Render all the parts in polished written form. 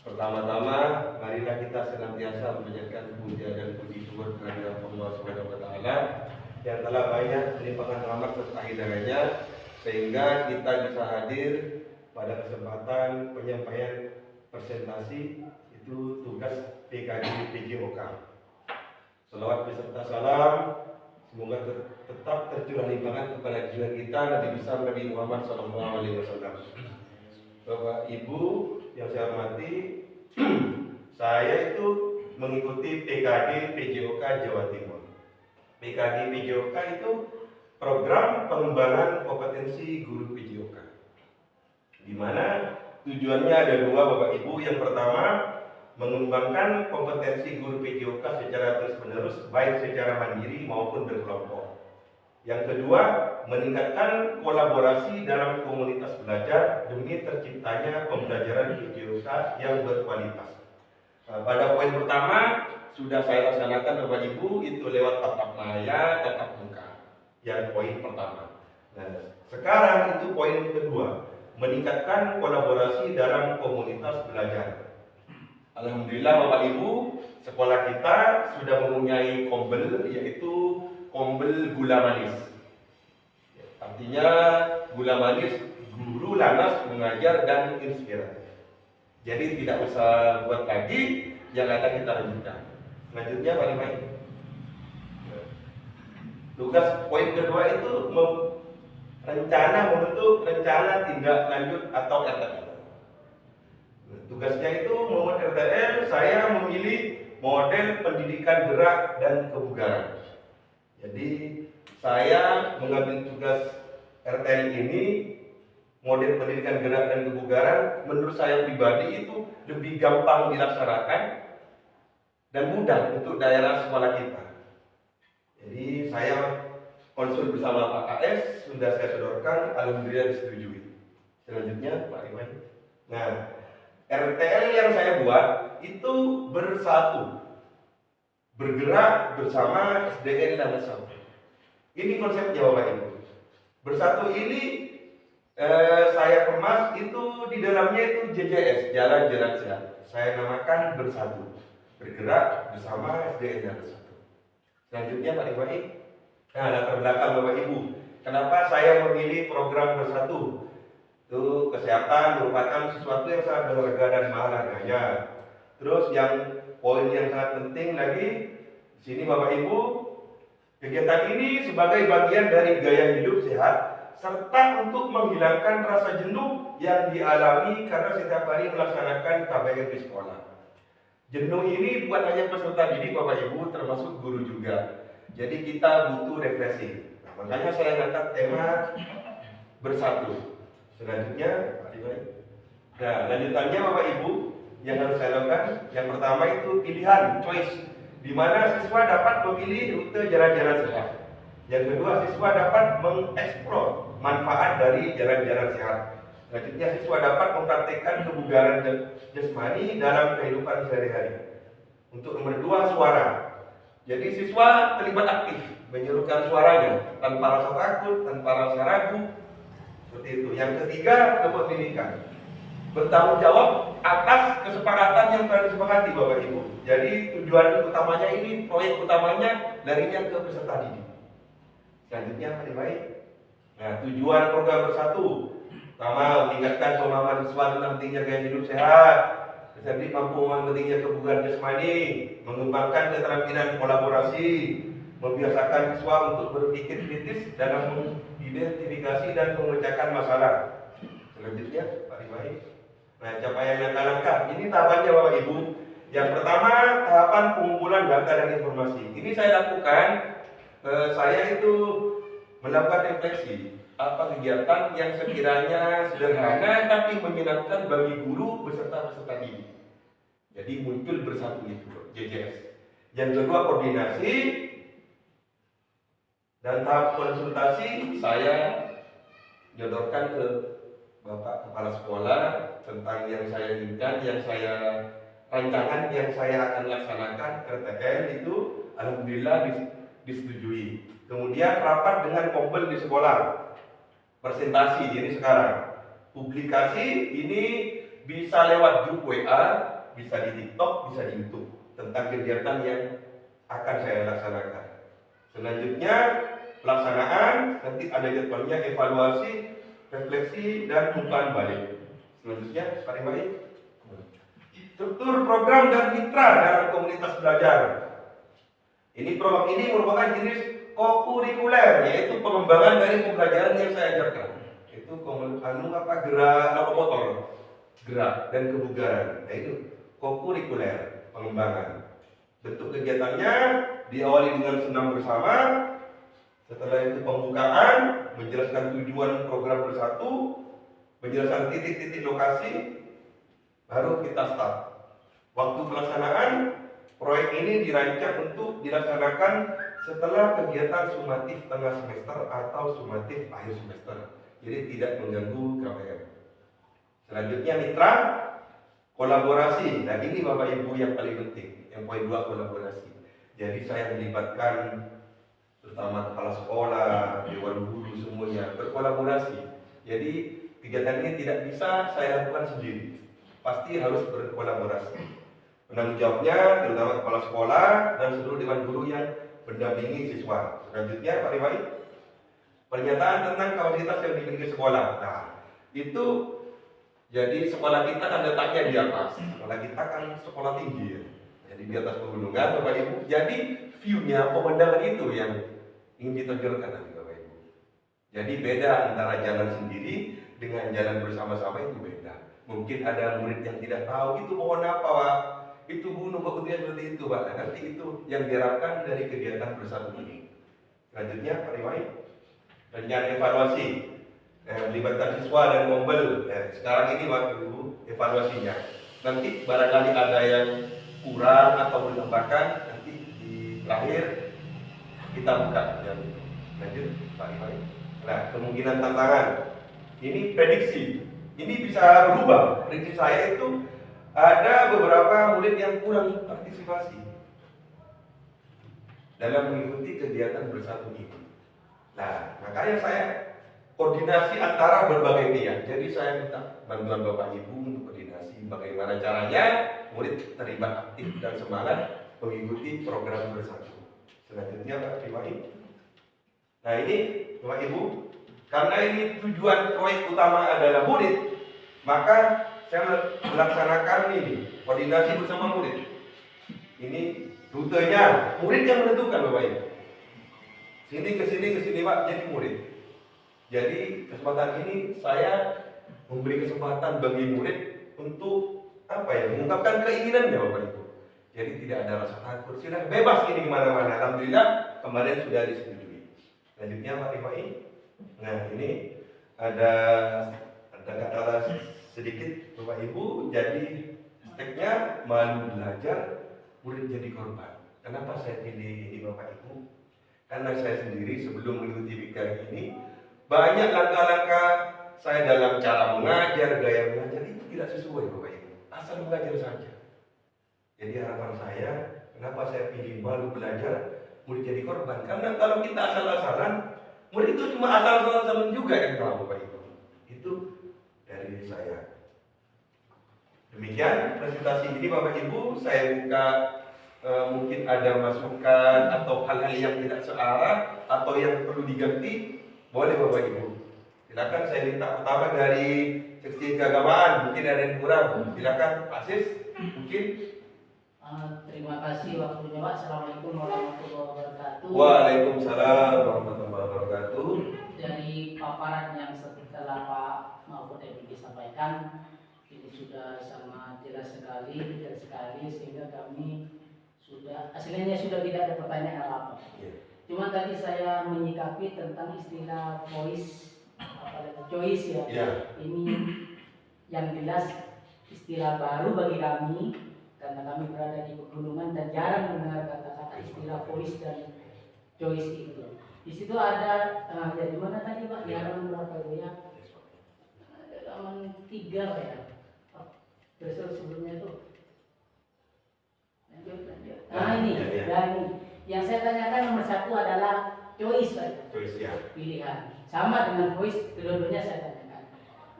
Pertama-tama, marilah kita senantiasa menjadikan puja dan puji syukur kehadirat Allah Subhanahu wa taala yang telah banyak melimpahkan rahmat serta hidayahnya sehingga kita bisa hadir pada kesempatan penyampaian presentasi itu tugas PKG PJOK. Salawat beserta salam semoga tetap tercurah limpahkan kepada junjungan kita Nabi besar Nabi Muhammad SAW. Bapak Ibu yang saya hormati, saya itu mengikuti PKG PJOK Jawa Timur. PKG PJOK itu program pengembangan kompetensi guru PJOK, di mana tujuannya ada dua, Bapak Ibu. Yang pertama, mengembangkan kompetensi guru PJOK secara terus-menerus, baik secara mandiri maupun berkelompok. Yang kedua, meningkatkan kolaborasi dalam komunitas belajar demi terciptanya pembelajaran PJOK yang berkualitas. Pada poin pertama sudah saya laksanakan Bapak Ibu, itu lewat tatap maya, tatap muka. Yang poin pertama. Nah, sekarang itu poin kedua, meningkatkan kolaborasi dalam komunitas belajar. Alhamdulillah Bapak Ibu, sekolah kita sudah mempunyai kombel, yaitu kombel gula manis. Artinya gula manis, guru lanas mengajar dan inspiratif. Jadi tidak usah buat lagi, yang ada kita lanjutkan. Selanjutnya paling baik. Tugas poin kedua itu membentuk rencana tindak lanjut atau RTL. Tugasnya itu membuat RTL. Saya memilih model pendidikan gerak dan kebugaran. Jadi saya mengambil tugas RTL ini, model pendidikan gerak dan kebugaran, menurut saya pribadi itu lebih gampang dilaksanakan dan mudah untuk daerah sekolah kita. Jadi saya konsul bersama Pak KS, sudah saya sodorkan, alhamdulillah disetujui. Selanjutnya Pak Iwan. Nah, RTL yang saya buat itu bersatu, bergerak bersama SDN dan SAP. Ini konsepnya Bapak Ibu. Bersatu ini saya kemas itu di dalamnya itu JJS, Jalan-Jalan Sehat. Saya namakan bersatu, bergerak bersama SDN dan SAP. Selanjutnya Pak Iwan. Nah, latar belakang Bapak Ibu, kenapa saya memilih program bersatu? Itu kesehatan merupakan sesuatu yang sangat berharga dan mahal harganya. Terus yang poin yang sangat penting lagi di sini Bapak Ibu, kegiatan ini sebagai bagian dari gaya hidup sehat serta untuk menghilangkan rasa jenuh yang dialami karena setiap hari melaksanakan KBM di sekolah. Jenuh ini bukan hanya peserta didik Bapak Ibu, termasuk guru juga. Jadi kita butuh refreshing. Nah, makanya saya angkat tema bersatu. Selanjutnya, nah lanjutannya Bapak Ibu yang harus saya lakukan, yang pertama itu pilihan, choice, di mana siswa dapat memilih rute jalan-jalan sehat. Yang kedua, siswa dapat mengeksplor manfaat dari jalan-jalan sehat. Selanjutnya, siswa dapat mempraktikkan kebugaran jasmani dalam kehidupan sehari-hari. Untuk nomor dua, suara. Jadi siswa terlibat aktif, menyerukan suaranya tanpa rasa takut, tanpa rasa ragu. Seperti itu. Yang ketiga, kepemilikan. Bertanggung jawab atas kesepakatan yang telah disepakati Bapak Ibu. Jadi tujuan utamanya ini, proyek utamanya larinya ke peserta didik. Selanjutnya paling baik. Nah, tujuan program bersatu, pertama meningkatkan pemahaman siswa tentang pentingnya gaya hidup sehat, jadi mampu pentingnya kebugaran jasmani, mengembangkan keterampilan kolaborasi, membiasakan siswa untuk berpikir kritis dalam mengidentifikasi dan memecahkan masalah. Selanjutnya, Pak Rimai. Nah, capaian langkah-langkah. Ini tahapannya Bapak Ibu. Yang pertama, tahapan pengumpulan data dan informasi. Ini saya lakukan, saya itu melakukan refleksi. Apa kegiatan yang sekiranya sederhana tapi menyenangkan bagi guru beserta peserta didik. Jadi muncul bersatu itu, JJS. Yang kedua, koordinasi. Dan tahap konsultasi saya nyodorkan ke Bapak Kepala Sekolah tentang yang saya inginkan, yang saya rancangan, yang saya akan laksanakan RTL itu alhamdulillah disetujui. Kemudian rapat dengan kompel di sekolah, presentasi ini sekarang, publikasi ini bisa lewat grup WA bisa di TikTok, bisa di YouTube tentang kegiatan yang akan saya laksanakan. Selanjutnya pelaksanaan, nanti ada jadwalnya, evaluasi, refleksi, dan umpan balik. Selanjutnya, Pak Rimai, struktur program dan mitra dalam komunitas belajar. Ini program ini merupakan jenis kokurikuler, yaitu pengembangan dari pembelajaran yang saya ajarkan. Itu gerak lokomotor, gerak dan kebugaran. Nah, itu kokurikuler, pengembangan. Bentuk kegiatannya diawali dengan senam bersama. Setelah itu pembukaan, menjelaskan tujuan program bersatu, menjelaskan titik-titik lokasi, baru kita start. Waktu pelaksanaan proyek ini dirancang untuk dilaksanakan setelah kegiatan sumatif tengah semester atau sumatif akhir semester. Jadi tidak mengganggu KPM. Selanjutnya mitra, kolaborasi. Nah ini Bapak Ibu yang paling penting. Yang poin 2, kolaborasi. Jadi saya melibatkan terutama kepala sekolah, dewan guru semuanya berkolaborasi. Jadi kegiatan ini tidak bisa saya lakukan sendiri. Pasti harus berkolaborasi. Penanggung jawabnya terutama kepala sekolah dan seluruh dewan guru yang mendampingi siswa. Selanjutnya Pak Rimai, pernyataan tentang kapasitas yang dimiliki sekolah. Nah, itu jadi sekolah kita kan letaknya di atas. Sekolah kita kan sekolah tinggi ya. Jadi di atas pegunungan Bapak Ibu. Jadi view-nya, pemandangan itu yang ingin ditonjolkan nanti Bapak Ibu. Jadi beda antara jalan sendiri dengan jalan bersama-sama, itu beda. Mungkin ada murid yang tidak tahu itu pohon apa Pak, itu gunung kemudian seperti itu Pak. Nah, nanti itu yang diharapkan dari kegiatan bersatu ini. Selanjutnya Pak Rimai, rencana evaluasi, melibatkan siswa dan mobil. Sekarang ini Bapak Ibu evaluasinya. Nanti barangkali ada yang kurang atau ditambahkan, nanti di terakhir kita buka. Lanjut Pak Rimai. Nah, kemungkinan tantangan ini prediksi. Ini bisa berubah. Prediksi saya itu ada beberapa murid yang kurang partisipasi dalam mengikuti kegiatan bersatu ini. Nah, makanya saya koordinasi antara berbagai pihak. Jadi saya minta bantuan Bapak Ibu untuk koordinasi bagaimana caranya murid terlibat aktif dan semangat mengikuti program bersatu. Selanjutnya Pak Rimai. Nah ini Bapak Ibu, karena ini tujuan proyek utama adalah murid, maka saya melaksanakan ini koordinasi bersama murid. Ini rutenya murid yang menentukan Bapak Ibu. Sini ke sini Pak, jadi murid. Jadi kesempatan ini saya memberi kesempatan bagi murid untuk mengungkapkan keinginannya Bapak Ibu. Jadi tidak ada rasa takut, silahkan bebas ini kemana-mana. Alhamdulillah kemarin sudah disetujui. Selanjutnya Pak Rimai. Nah ini ada kata sedikit Bapak Ibu. Jadi hashtagnya malu belajar, murid jadi korban. Kenapa saya pilih ini Bapak Ibu? Karena saya sendiri sebelum mengikuti PKR ini banyak langkah-langkah saya dalam cara mengajar, gaya mengajar itu tidak sesuai Bapak Ibu. Asal mengajar saja. Jadi harapan saya, kenapa saya pilih malu belajar, murid jadi korban? Karena kalau kita asal-asalan, murid itu cuma asal-asalan juga yang tahu Bapak Ibu. Itu dari saya. Demikian presentasi ini Bapak Ibu, saya buka mungkin ada masukan atau hal-hal yang tidak searah atau yang perlu diganti, boleh Bapak Ibu. Silakan, saya minta pertama dari seksi keagamaan, mungkin ada yang kurang. Silakan Pak Sis, mungkin. Terima kasih waktunya Pak. Assalamualaikum warahmatullahi wabarakatuh. Waalaikumsalam warahmatullahi wabarakatuh. Dari paparan yang setelah Pak Mahfud MD sampaikan, ini sudah sangat jelas sekali, detail sekali, sehingga kami aslinya sudah tidak ada pertanyaan apa-apa. Cuma tadi saya menyikapi tentang istilah voice, choice ya. Ini yang jelas istilah baru bagi kami, karena kami berada di pegunungan dan jarang mendengar kata-kata istilah voice dan choice itu. Di situ ada ya di mana tadi Pak? Di halaman berapa itu ya? Halaman 3 ya. Terus sebelumnya itu. Lanjut. Nah ini, yang saya tanyakan nomor 1 adalah choice Pak. Choice ya. Pilihan. Sama dengan voice, kedua-duanya saya tanyakan.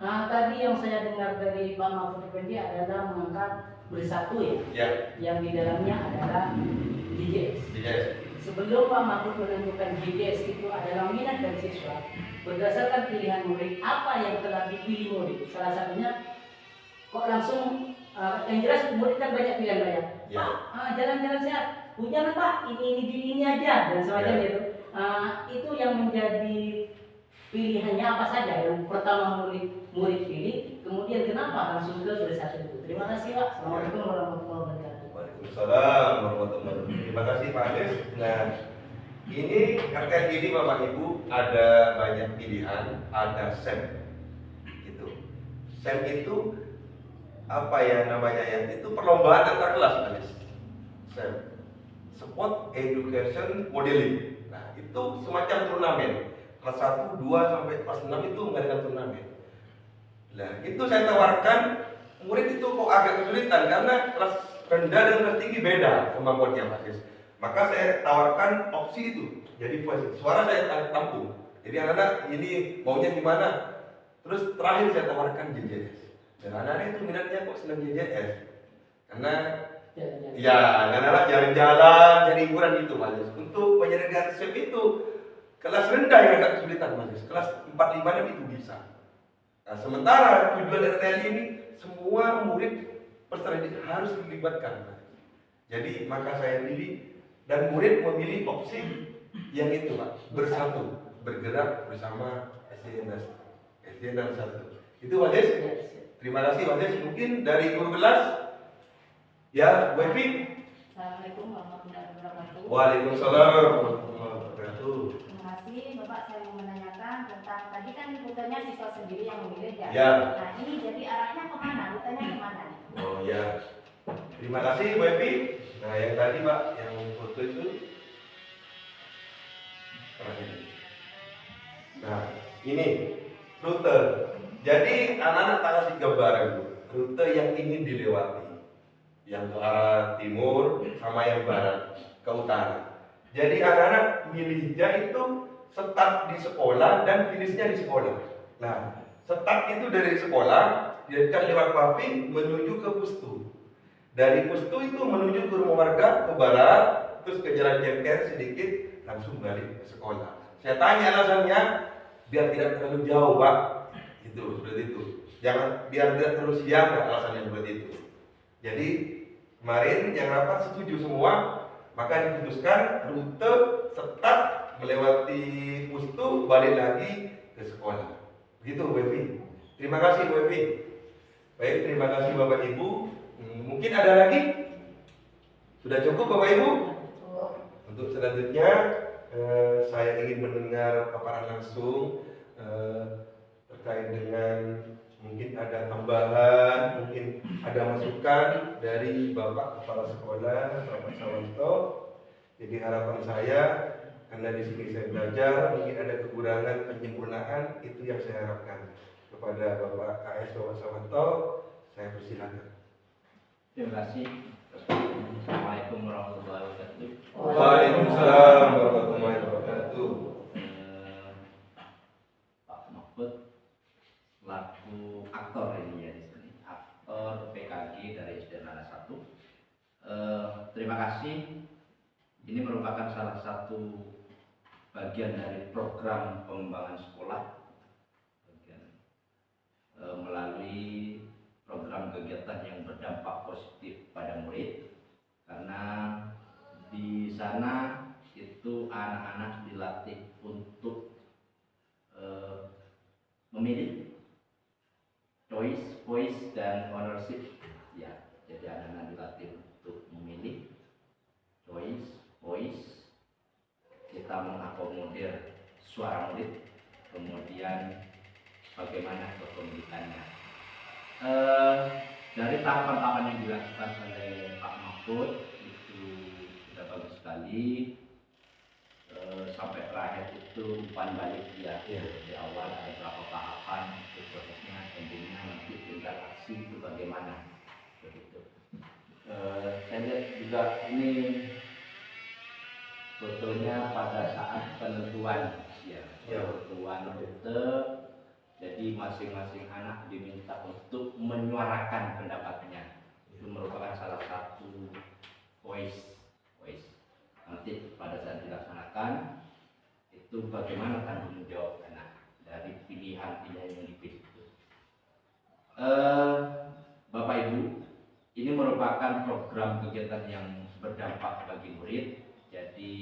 Nah tadi yang saya dengar dari Pak Mahfud Effendi adalah mengangkat bersatu ya, Ya. yang di dalamnya adalah JJS. Yes. Sebelum Pak Mahfud menentukan JJS itu adalah minat dari siswa, berdasarkan pilihan murid apa yang telah dipilih murid. Salah satunya kok langsung yang jelas murid kan banyak pilihan banyak. Ya. Pak, jalan-jalan sehat. Jangan Pak, ini aja dan semacam Ya. itu. Itu yang menjadi pilihannya apa saja. Yang pertama murid pilih, kemudian kenapa langsung ke bersatu itu. Terima kasih Pak. Assalamualaikum warahmatullahi wabarakatuh. Waalaikumsalam warahmatullahi wabarakatuh. Terima kasih Pak Anies. Nah, ini terkait ini Bapak Ibu ada banyak pilihan, ada SEM. Itu. SEM itu apa ya namanya ya? Itu perlombaan antar kelas Pak Anies. SEM. Sport Education Modeling. Nah, itu semacam turnamen. Kelas 1, 2 sampai kelas 6 itu mengadakan turnamen. Nah, itu saya tawarkan murid itu kok agak kesulitan karena kelas rendah dan kelas tinggi beda kemampuannya Pak Anies. Maka saya tawarkan opsi itu. Jadi suara saya tampung. Jadi anak-anak ini maunya gimana? Terus terakhir saya tawarkan JJS. Dan anak-anak itu minatnya kok senang JJS. Karena ya anak-anak jalan-jalan, cari hiburan gitu Pak Anies. Untuk penyelenggaraan SEM itu kelas rendah yang agak kesulitan Pak Anies. Kelas 4, 5, 6 itu bisa. Nah, sementara tujuan RTL ini semua murid peserta didik harus dilibatkan. Jadi maka saya pilih dan murid memilih opsi yang itu Pak, bersatu, bergerak bersama SDN 1. Itu Pak Des. Terima kasih Pak Des. Mungkin dari guru kelas ya, Bu Evi. Assalamualaikum warahmatullahi wabarakatuh. Waalaikumsalam warahmatullahi wabarakatuh. Terima kasih Bapak, saya mau menanyakan tentang tadi kan rutenya siswa sendiri yang memilih ya. Ya. Nah ini jadi arahnya kemana? Rutenya kemana? Oh ya. Terima kasih Bu Evi. Nah yang tadi Pak, yang foto itu. Nah ini rute. Jadi anak-anak tak kasih gambaran Bu. Rute yang ingin dilewati. Yang ke arah timur sama yang barat ke utara. Jadi anak-anak milihnya itu start di sekolah dan finishnya di sekolah. Nah, start itu dari sekolah, dia akan lewat paving menuju ke Pustu. Dari Pustu itu menuju ke rumah warga ke barat, terus ke jalan Jengker sedikit, langsung balik ke sekolah. Saya tanya alasannya, biar tidak terlalu jauh Pak. Itu seperti itu. Jangan biar tidak terlalu siang, alasannya seperti itu. Jadi kemarin yang rapat setuju semua, maka diputuskan rute start melewati Pustu balik lagi ke sekolah. Begitu Bu Evi. Terima kasih Bu Evi. Baik, terima kasih Bapak Ibu. Mungkin ada lagi? Sudah cukup Bapak Ibu? Untuk selanjutnya saya ingin mendengar paparan langsung terkait dengan mungkin ada tambahan, mungkin ada masukan dari Bapak Kepala Sekolah, Bapak Sawanto. Jadi harapan saya, karena di sini saya belajar, mungkin ada kekurangan penyempurnaan, itu yang saya harapkan kepada Bapak KS Bapak Sawanto. Saya persilakan. Terima kasih. Assalamualaikum warahmatullahi wabarakatuh. Waalaikumsalam warahmatullahi wabarakatuh. Pak Mahfud selaku aktor ini ya di sini, aktor PKG dari SD Nara 1. Terima kasih. Ini merupakan salah satu bagian dari program pengembangan sekolah melalui program kegiatan yang berdampak positif pada murid, karena di sana itu anak-anak dilatih untuk memilih choice, voice, dan ownership ya. Jadi anak-anak dilatih untuk memilih choice, voice, kita mengakomodir suara murid, kemudian bagaimana kepemilikannya. Dari tahapan-tahapan yang dilakukan oleh Pak Mahfud itu sudah bagus sekali. Sampai terakhir itu umpan balik ya. Di awal ada beberapa tahapan, itu prosesnya, tentunya nanti tinggal aksi itu bagaimana begitu. Saya lihat juga ini fotonya pada saat penentuan ya, penentuan rute. Jadi masing-masing anak diminta untuk menyuarakan pendapatnya. itu merupakan salah satu voice. Nanti pada saat dilaksanakan itu bagaimana tanggung jawab anak dari pilihan-pilihan yang dipilih itu. Bapak Ibu, ini merupakan program kegiatan yang berdampak bagi murid. Jadi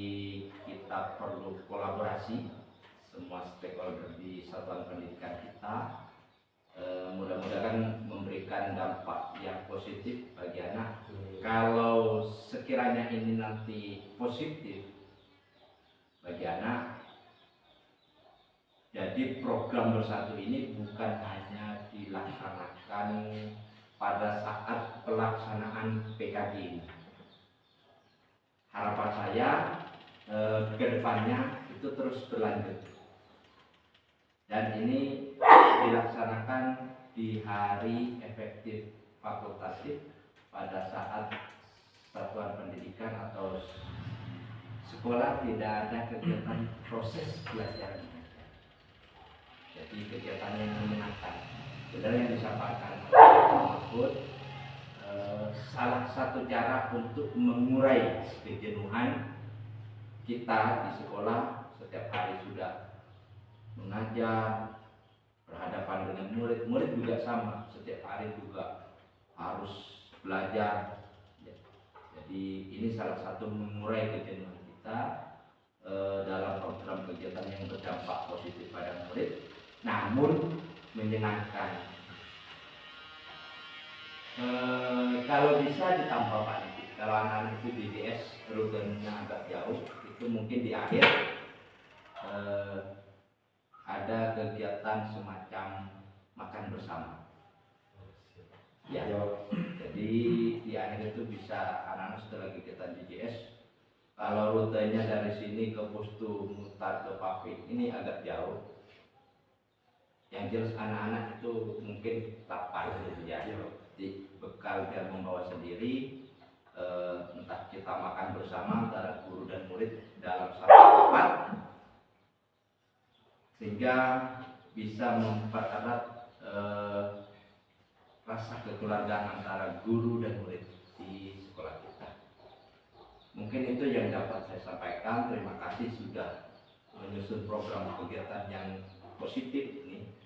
kita perlu kolaborasi semua stakeholder di satuan pendidikan kita. Mudah-mudahan memberikan dampak yang positif bagi anak. Kalau sekiranya ini nanti positif bagi anak, jadi program bersatu ini bukan hanya dilaksanakan pada saat pelaksanaan PKG ini. Harapan saya ke depannya itu terus berlanjut. Dan ini dilaksanakan di hari efektif fakultatif pada saat satuan pendidikan atau sekolah tidak ada kegiatan proses belajar mengajar. Jadi kegiatan yang menyenangkan. Benar yang disampaikan Pak Mahfud, salah satu cara untuk mengurai kejenuhan kita di sekolah setiap hari sudah mengajar, berhadapan dengan murid juga sama, setiap hari juga harus belajar. Jadi ini salah satu mengurai kejenuhan kita dalam program kegiatan yang berdampak positif pada murid, namun menyenangkan. Kalau bisa ditambah Pak Niki, kalau anak-anak itu di DS rutenya agak jauh, itu mungkin di akhir ada kegiatan semacam makan bersama. Ya, jadi di akhir itu bisa anak-anak setelah kegiatan DJS, kalau rutenya dari sini ke Pustu mutar ke Paving ini agak jauh. Yang jelas anak-anak itu mungkin lapar ya, di bekal biar membawa sendiri, entah kita makan bersama antara guru dan murid dalam satu tempat, sehingga bisa mempererat rasa kekeluargaan antara guru dan murid di sekolah kita. Mungkin itu yang dapat saya sampaikan. Terima kasih sudah menyusun program kegiatan yang positif ini,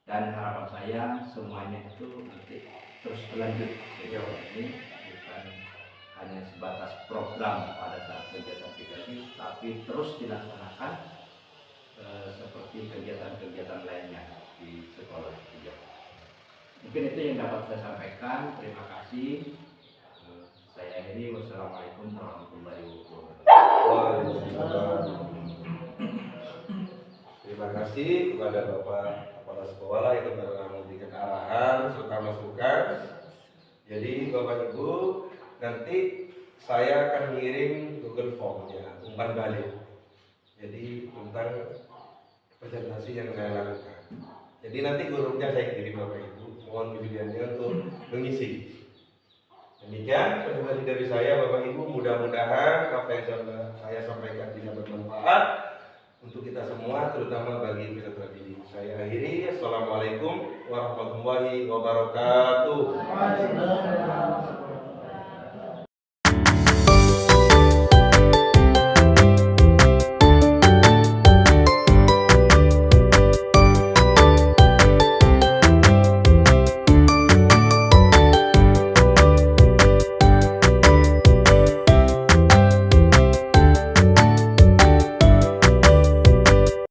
dan harapan saya semuanya itu nanti terus berlanjut. Sejauh ini bukan hanya sebatas program pada saat kegiatan PKG, tapi terus dilaksanakan seperti kegiatan-kegiatan lainnya di sekolah juga. Mungkin itu yang dapat saya sampaikan. Terima kasih. Saya akhiri. Wassalamualaikum warahmatullahi wabarakatuh. Terima kasih kepada Bapak Kepala Sekolah yang telah memberikan arahan serta masukan. Jadi Bapak Ibu, nanti saya akan mengirim Google Form-nya, umpan balik. Jadi tentang presentasi yang saya lakukan. Jadi nanti grupnya saya kirim Bapak Ibu, mohon keberaniannya untuk mengisi. Demikian presentasi dari saya Bapak Ibu, mudah-mudahan apa yang saya sampaikan bisa bermanfaat untuk kita semua, terutama bagi peserta didik. Saya akhiri. Assalamualaikum warahmatullahi wabarakatuh.